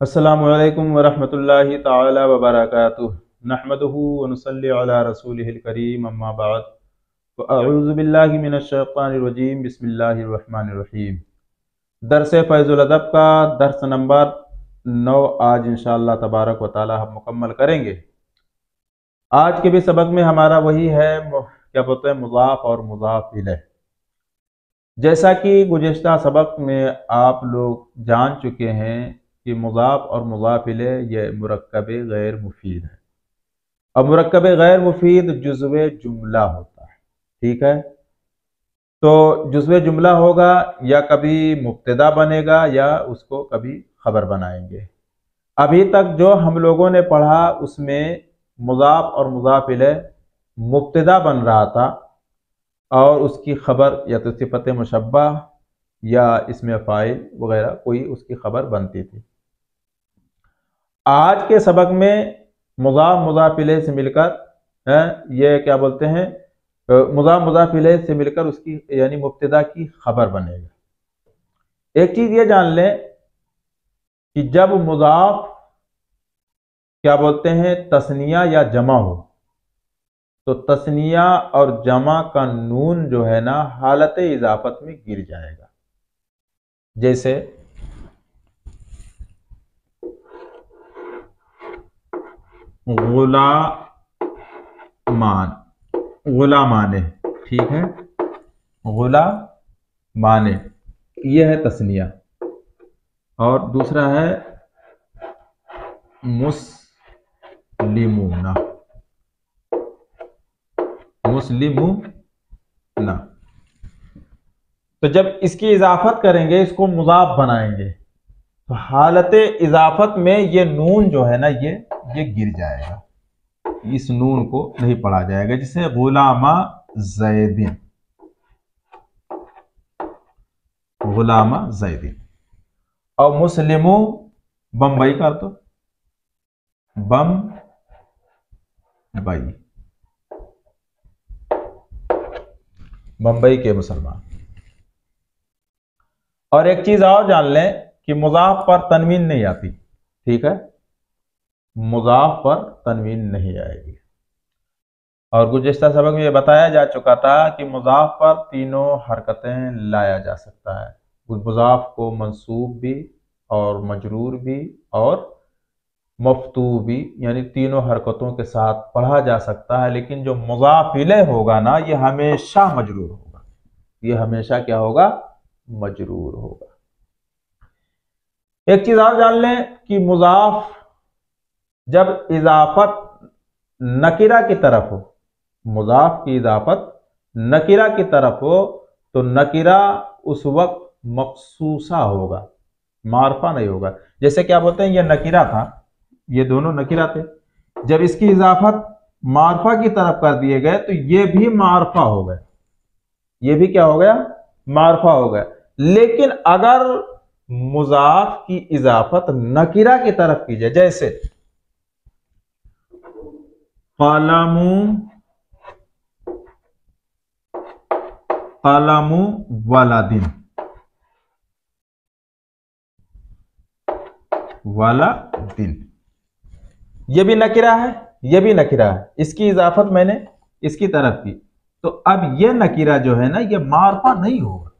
अस्सलामुअलैकुम वरहमतुल्लाहि ताला वबरकातुहू नहमदुहु व नुसल्ली अला रसूलिहिल करीम अम्मा बाद व अऊज़ु बिल्लाहि मिनश शैतानिर रजीम बिस्मिल्लाहिर रहमानिर रहीम। दरस फैज़ुल अदब का दर्स नंबर 9 आज इंशाअल्लाह तबारक व ताला हम मुकम्मल करेंगे। आज के भी सबक में हमारा वही है क्या बोलते हैं, मुज़ाफ़ और मुज़ाफ़ इलैह। जैसा कि गुज़िश्ता सबक में आप लोग जान चुके हैं कि मुज़ाफ़ और मुज़ाफ़ इलैह ये मुरक्कब गैर मुफीद है और मुरक्कब गैर मुफीद जुज़्व जुमला होता है। ठीक है, तो जुज़्व जुमला होगा या कभी मुब्तदा बनेगा या उसको कभी खबर बनाएंगे। अभी तक जो हम लोगों ने पढ़ा उसमें मुज़ाफ़ और मुज़ाफ़ इलैह मुब्तदा बन रहा था और उसकी खबर या तो सिफ़त मुशब्बा या इसमें फ़ाइल वगैरह कोई उसकी खबर बनती थी। आज के सबक में मुज़ाफ़ मुज़ाफ़ इलैह से मिलकर ये क्या बोलते हैं, मुज़ाफ़ मुज़ाफ़ इलैह से मिलकर उसकी यानी मुब्तदा की खबर बनेगा। एक चीज़ ये जान लें कि जब मुज़ाफ़ क्या बोलते हैं तस्निया या जमा हो तो तस्निया और जमा का नून जो है ना हालत इजाफत में गिर जाएगा। जैसे गुलामान, गुलामाने, ठीक है, गुलामाने ये है तस्निया और दूसरा है मुस्लिमूना, मुस्लिमूना। तो जब इसकी इजाफत करेंगे, इसको मुज़ाफ़ बनाएंगे तो हालत इजाफत में ये नून जो है ना ये गिर जाएगा, इस नून को नहीं पढ़ा जाएगा। जिसे गुलामा जैदिन, गुलामा जैदिन। और मुस्लिमू बम्बई कर दो, बम्बई, बम्बई के मुसलमान। और एक चीज और जान लें कि मुज़ाफ़ पर तनवीन नहीं आती। ठीक है, मुज़ाफ़ पर तनवीन नहीं आएगी। और गुज़िश्ता सबक में यह बताया जा चुका था कि मुज़ाफ़ पर तीनों हरकतें लाया जा सकता है। मुज़ाफ़ को मंसूब भी और मजरूर भी और मफ्तू भी, यानी तीनों हरकतों के साथ पढ़ा जा सकता है। लेकिन जो मुज़ाफ़ इलैह होगा ना ये हमेशा मजरूर होगा, ये हमेशा क्या होगा, मजरूर होगा। एक चीज और जान लें कि मुज़ाफ़ जब इजाफत नकिरा की तरफ हो, मुज़ाफ़ की इजाफत नकिरा की तरफ हो तो नकिरा उस वक्त मखसूसा होगा, मारफा नहीं होगा। जैसे क्या बोलते हैं, ये नकिरा था, ये दोनों नकिरा थे, जब इसकी इजाफत मारफा की तरफ कर दिए गए तो ये भी मारफा हो गया, ये भी क्या हो गया, मारफा हो गया। लेकिन अगर मुज़ाफ़ की इजाफत नकिरा की तरफ की जाए, जैसे कलमू, कलमू वालादिन, वालादिन, ये भी नकिरा है, ये भी नकिरा है, इसकी इजाफत मैंने इसकी तरफ की तो अब ये नकिरा जो है ना ये मारफा नहीं होगा,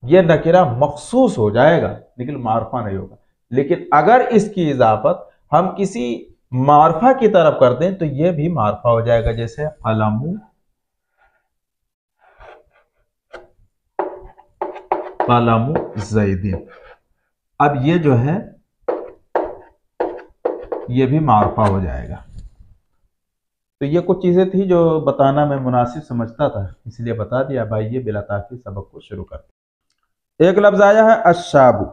ये नकिरा मखसूस हो जाएगा लेकिन मारफा नहीं होगा। लेकिन अगर इसकी इजाफत हम किसी मारफा की तरफ कर दें तो यह भी मारफा हो जाएगा। जैसे कलमू, कलमू जैदिन, अब ये जो है ये भी मारफा हो जाएगा। तो ये कुछ चीजें थी जो बताना मैं मुनासिब समझता था, इसलिए बता दिया। भाई ये बिला ताखीर सबक को शुरू करते। एक लफ्ज आया है अशाबु,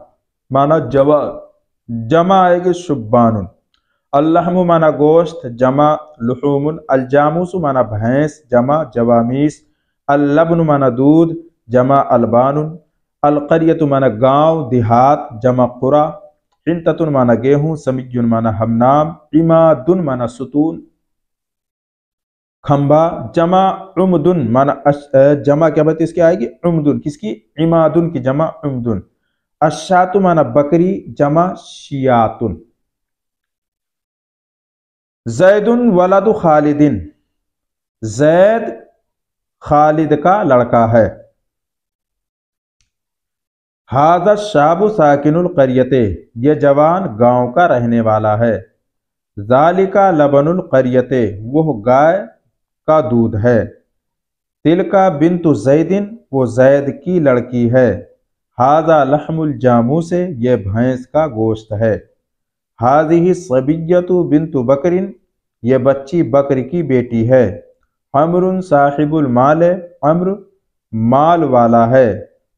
माना जवा, जमा आएगी शुब्बानुन। अल्लाहमु माना गोश्त, जमा लुहूमुन। अलजामुसु माना भैंस, जमा जवामीस। अल्लबनु माना दूध, जमा अलबानुन। अलकरियतु माना गांव देहात, जमा कुरा। हिंततुन माना गेहूं, समिजुन माना हमनाम। इमादुन माना सुतून खंबा। जमा उमदुन माना जमा क्या बात इसकी आएगी, उमदुन, किसकी, इमादुन की जमा उमदुन। अशातु माना बकरी, जमा शियातुन। जैदुन वलदु खालिदिन, जैद खालिद का लड़का है। हादा शाबु साकिनुल करियते, ये जवान गांव का रहने वाला है। जालिका लबनुल करियते, वह गाय का दूध है। तिलका बिन्तु जैदिन, वो जैद की लड़की है। हादा लहमुल जामू से, ये भैंस का गोश्त है। हादिही सबियतु बिन्तु बकरिन, ये बच्ची बकरी की बेटी है। अमरुन साहिबुल माल, अम्र माल वाला है।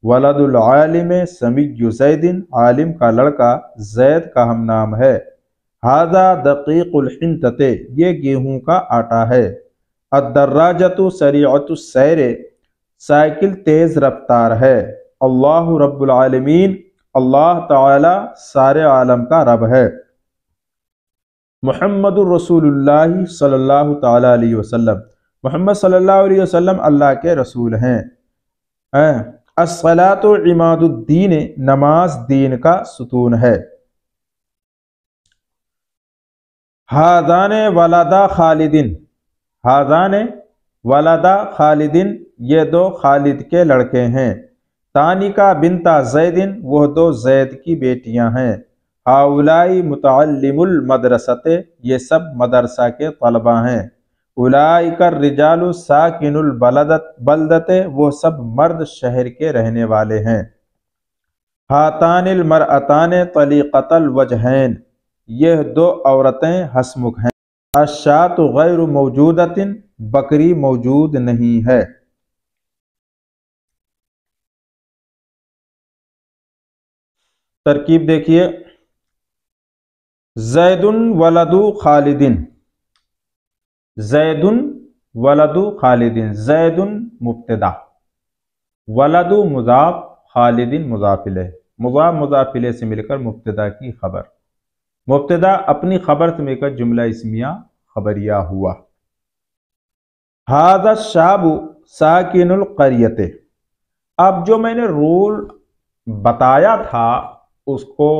वलदुल आलिम समियु जैदिन, आलिम का लड़का जैद का हम नाम है। हादा दकीकुल हिंतते, ये गेहूं का आटा है। अद्दर्राजतु सरीअतु सैरे, साइकिल तेज रफ्तार है। अल्लाहु रब्बुल आलमीन, अल्लाह ताला सारे आलम का रब है। मुहम्मदुर रसूलुल्लाह सल्लल्लाहु ताला अलैहि वसल्लम, मोहम्मद सल्लल्लाहु अलैहि वसल्लम अल्लाह के रसूल हैं। अस्सलातु इमादुद्दीन, नमाज दीन का सुतून है। हादाने वलादा खालिदिन, हादाने वलादा खालिदिन, ये दो खालिद के लड़के हैं। तानिका बिनता जैदिन, वह दो जैद की बेटियां हैं। हाउलाई मुतअल्लिमुल मदरसते, ये सब मदरसा के तलबा हैं। उलाइकर रिजालु साकिनुल बलदते, वो सब मर्द शहर के रहने वाले हैं। हातानिल मरअताने तलीक़तल वजहैन, यह दो औरतें हसमुख हैं। अशातु गैरु मौजूदतिन, बकरी मौजूद नहीं है। तरकीब देखिए, जैदुन वलदु खालिदिन, जैदुन वलदु खालिदिन, जैदुन मुब्तदा, वलदु मुजाफ, खालिदिन मुजाफिले, मुजाफ मुजाफिले से मिलकर मुब्तदा की खबर। मुब्तदा अपनी खबर से मिलकर जुमला इस्मिया खबरिया हुआ। हादा शाबु साकिनुल करियते, अब जो मैंने रूल बताया था उसको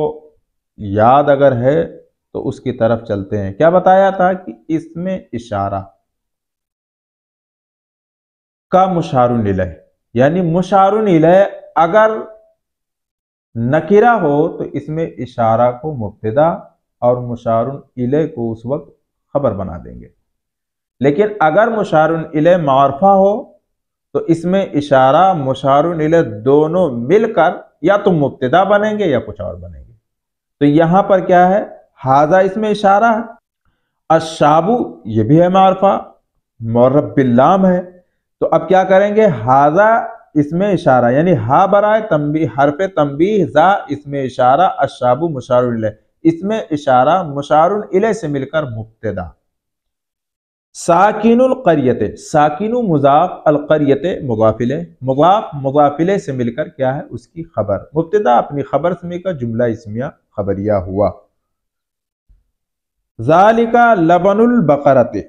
याद अगर है तो उसकी तरफ चलते हैं। क्या बताया था कि इसमें इशारा का मुशारुन इलैह, यानी मुशारुन इलैह अगर नकिरा हो तो इसमें इशारा को मुब्तदा और मुशारुन इलैह को उस वक्त खबर बना देंगे। लेकिन अगर मुशारुन इलैह मारफा हो तो इसमें इशारा मुशारुन इलैह दोनों मिलकर या तो मुब्तदा बनेंगे या कुछ और बनेंगे। तो यहां पर क्या है, हाजा इसमें इशारा है, अशाबु ये भी है मारफा, मुअर्रफ बिल्लाम है। तो अब क्या करेंगे, हाजा इसमें इशारा यानी हा बराए तंबी हरफे तंबीह, जा इसमें इशारा, अशाबु मुशारुन इलैह, इसमें इशारा मुशारुन इलैह से मिलकर मुब्तदा। साकिनुल करियते, साकिनु मुजाफ, अल करियते मुजाफिले, मुजाफ मुजाफिले से मिलकर क्या है उसकी खबर। मुब्तदा अपनी खबर से मिलकर जुमला इस्मिया खबरिया हुआ। जालिका लबनुल बकरते,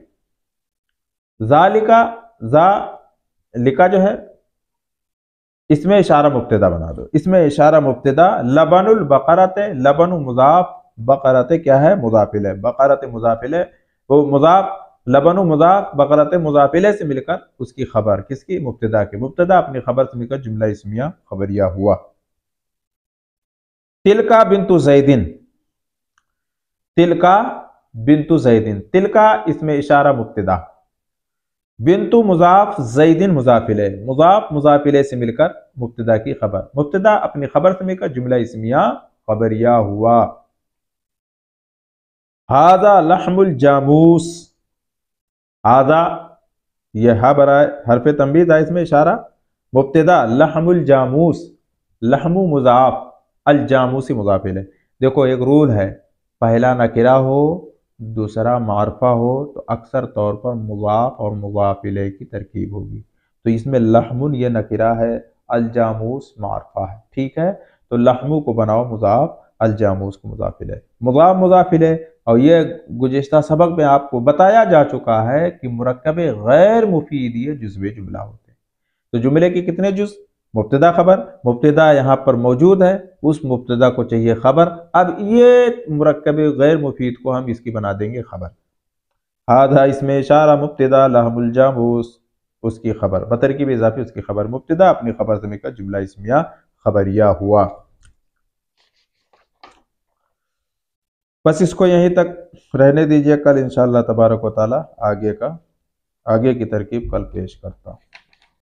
जालिका जा लिका जो है इसमें इशारा मुब्तदा बना दो, इसमें इशारा मुब्तदा। लबनुल बकरते, लबनु मुजाफ, बकरते क्या है मुजाफिले, बकरते मुजाफिले, वो मुजाफ, लबनु मुजाफ, बकरते मुजाफिले से मिलकर उसकी खबर, किसकी, मुब्तदा की। मुब्तदा अपनी खबर से मिलकर जुमला इस्मिया खबरिया हुआ। तिलका बिन्तु जैदिन, तिलका बिन्तु जैदिन, तिलका इसमें इशारा मुब्तदा, बिन्तु मुजाफ, जैदिन मुजाफिले, मुजाफ मुजाफिले से मिलकर मुब्तदा की खबर। मुब्तदा अपनी खबर से मिलकर जुमला इस्मिया खबरिया हुआ। हादा लहमुल जामूस, हादा यह हा बराए हरफे तंबीह था, इसमें इशारा, मुब्तदा लहमुल जामूस, लहमु मुजाफ, अल जामूसी मुजाफिले। देखो एक रूल है, पहला नकिरा हो दूसरा मारफा हो तो अक्सर तौर पर मुजाफ और मुजाफिले की तरकीब होगी। तो इसमें लहमुन ये नकिरा है, अल जामूस मारफा है, ठीक है। तो लहमु को बनाओ मुजाफ, अल जामूस को मुजाफिले, मुजाफ मुजाफिले। और ये गुज़िश्ता सबक में आपको बताया जा चुका है कि मुरक्कब गैर मुफीद ये जुज़्वे जुमला होते हैं। तो जुमले के कितने जुज़, मुब्तदा खबर, मुब्तदा यहाँ पर मौजूद है, उस मुब्तदा को चाहिए खबर। अब ये मुरक्कब गैर मुफीद को हम इसकी बना देंगे खबर। हादा इसमें इशारा मुब्तदा लहमुल जामूस, उसकी खबर बतरकीब इजाफी उसकी खबर मुब्तदा अपनी खबर से मिलकर जुमला इस्मिया खबरिया हुआ। बस इसको यहीं तक रहने दीजिए, कल इंशाअल्लाह तबारक व तआला आगे की तरकीब कल पेश करता हूँ।